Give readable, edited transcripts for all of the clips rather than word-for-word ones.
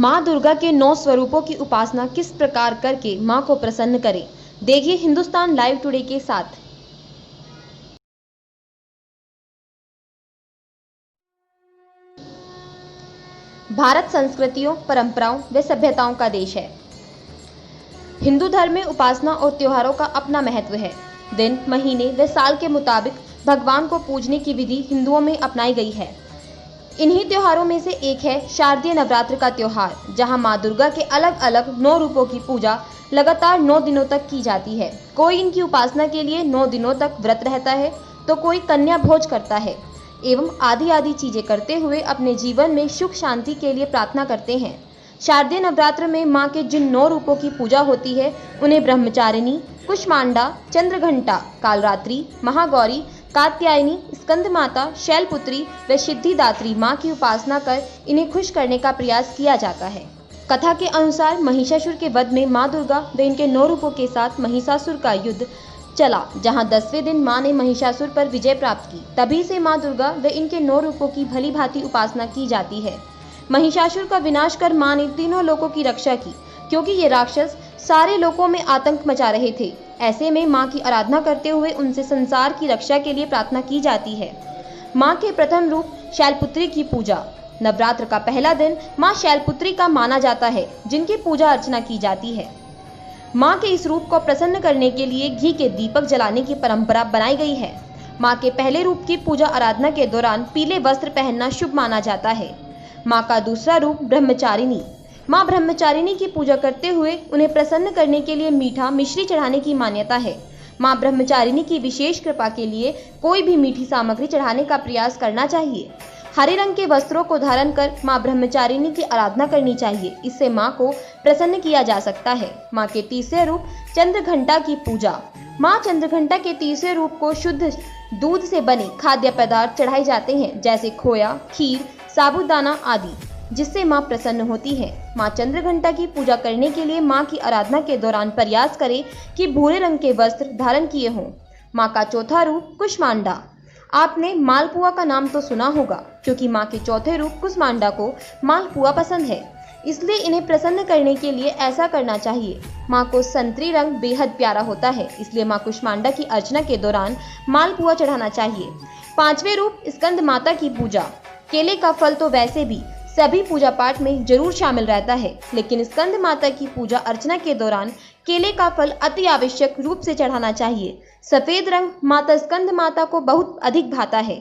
माँ दुर्गा के 9 स्वरूपों की उपासना किस प्रकार करके माँ को प्रसन्न करें, देखिए हिंदुस्तान लाइव टुडे के साथ। भारत संस्कृतियों, परंपराओं व सभ्यताओं का देश है। हिंदू धर्म में उपासना और त्योहारों का अपना महत्व है। दिन, महीने व साल के मुताबिक भगवान को पूजने की विधि हिंदुओं में अपनाई गई है। इन्हीं त्योहारों में से एक है शारदीय नवरात्र का त्योहार, जहां मां दुर्गा के अलग अलग 9 रूपों की पूजा लगातार 9 दिनों तक की जाती है। कोई इनकी उपासना के लिए 9 दिनों तक व्रत रहता है, तो कोई कन्या भोज करता है एवं आदि आदि चीजें करते हुए अपने जीवन में सुख शांति के लिए प्रार्थना करते हैं। शारदीय नवरात्र में मां के जिन 9 रूपों की पूजा होती है, उन्हें ब्रह्मचारिणी, कुष्मांडा, चंद्रघंटा, कालरात्रि, महागौरी, कात्यायनी, स्कंद माता, शैलपुत्री व सिद्धिदात्री मां की उपासना कर इन्हें खुश करने का प्रयास किया जाता है। कथा के अनुसार महिषासुर के वध में मां दुर्गा व इनके 9 रूपों के साथ महिषासुर का युद्ध चला, जहां 10वें दिन मां ने महिषासुर पर विजय प्राप्त की। तभी से मां दुर्गा व इनके 9 रूपों की भली भांति उपासना की जाती है। महिषासुर का विनाश कर मां ने तीनों लोकों की रक्षा की, क्योंकि ये राक्षस सारे लोकों में आतंक मचा रहे थे। ऐसे में मां की आराधना करते हुए उनसे संसार की रक्षा के लिए प्रार्थना की जाती है। मां के प्रथम रूप शैलपुत्री की पूजा। नवरात्र का पहला दिन मां शैलपुत्री का माना जाता है, जिनकी पूजा अर्चना की जाती है। मां के इस रूप को प्रसन्न करने के लिए घी के दीपक जलाने की परंपरा बनाई गई है। मां के पहले रूप की पूजा आराधना के दौरान पीले वस्त्र पहनना शुभ माना जाता है। मां का दूसरा रूप ब्रह्मचारिणी। मां ब्रह्मचारिणी की पूजा करते हुए उन्हें प्रसन्न करने के लिए मीठा मिश्री चढ़ाने की मान्यता है। मां ब्रह्मचारिणी की विशेष कृपा के लिए कोई भी मीठी सामग्री चढ़ाने का प्रयास करना चाहिए। हरे रंग के वस्त्रों को धारण कर मां ब्रह्मचारिणी की आराधना करनी चाहिए। इससे मां को प्रसन्न किया जा सकता है। मां के तीसरे रूप चंद्रघंटा की पूजा। मां चंद्रघंटा के तीसरे रूप को शुद्ध दूध से बने खाद्य पदार्थ चढ़ाए जाते हैं, जैसे खोया, खीर, साबूदाना आदि, जिससे मां प्रसन्न होती है। मां चंद्रघंटा की पूजा करने के लिए मां की आराधना के दौरान प्रयास करें कि भूरे रंग के वस्त्र धारण किए हों। मां का चौथा रूप कुष्मांडा। आपने मालपुआ का नाम तो सुना होगा, क्योंकि मां के चौथे रूप कुष्मांडा को मालपुआ पसंद है, इसलिए इन्हें प्रसन्न करने के लिए ऐसा करना चाहिए। मां को संतरी रंग बेहद प्यारा होता है, इसलिए मां कुष्मांडा की अर्चना के दौरान मालपुआ चढ़ाना चाहिए। 5वें रूप स्कंद माता की पूजा। केले का फल तो वैसे भी सभी पूजा पाठ में जरूर शामिल रहता है, लेकिन स्कंद माता की पूजा अर्चना के दौरान केले का फल अति आवश्यक रूप से चढ़ाना चाहिए। सफेद रंग माता स्कंद माता को बहुत अधिक भाता है,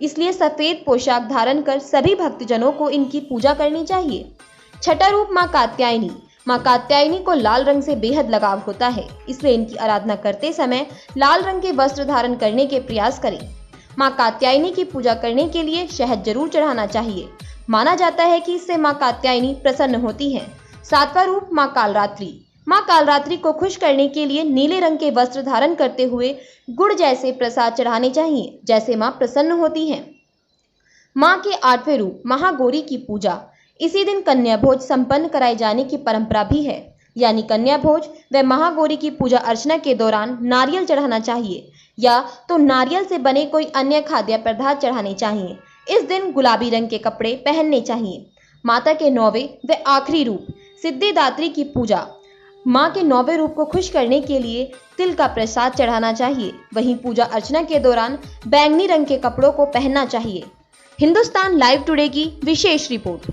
इसलिए सफेद पोशाक धारण कर सभी भक्तजनों को इनकी पूजा करनी चाहिए। छठा रूप मां कात्यायनी। मां कात्यायनी को लाल रंग से बेहद लगाव होता है, इसलिए इनकी आराधना करते समय लाल रंग के वस्त्र धारण करने के प्रयास करें। मां कात्यायनी की पूजा करने के लिए शहद जरूर चढ़ाना चाहिए। माना जाता है कि इससे मां कात्यायनी प्रसन्न होती हैं। 7वां रूप मां कालरात्रि। मां कालरात्रि को खुश करने के लिए नीले रंग के वस्त्र धारण करते हुए गुड़ जैसे प्रसाद चढ़ाने चाहिए, जैसे मां प्रसन्न होती हैं। मां के 8वें रूप महागौरी की पूजा। इसी दिन कन्या भोज संपन्न कराए जाने की परंपरा भी है, यानी कन्या भोज व महागौरी की पूजा अर्चना के दौरान नारियल चढ़ाना चाहिए, या तो नारियल से बने कोई अन्य खाद्य पदार्थ चढ़ाने चाहिए। इस दिन गुलाबी रंग के कपड़े पहनने चाहिए। माता के 9वें व आखिरी रूप सिद्धिदात्री की पूजा। मां के 9वें रूप को खुश करने के लिए तिल का प्रसाद चढ़ाना चाहिए। वहीं पूजा अर्चना के दौरान बैंगनी रंग के कपड़ों को पहनना चाहिए। हिंदुस्तान लाइव टुडे की विशेष रिपोर्ट।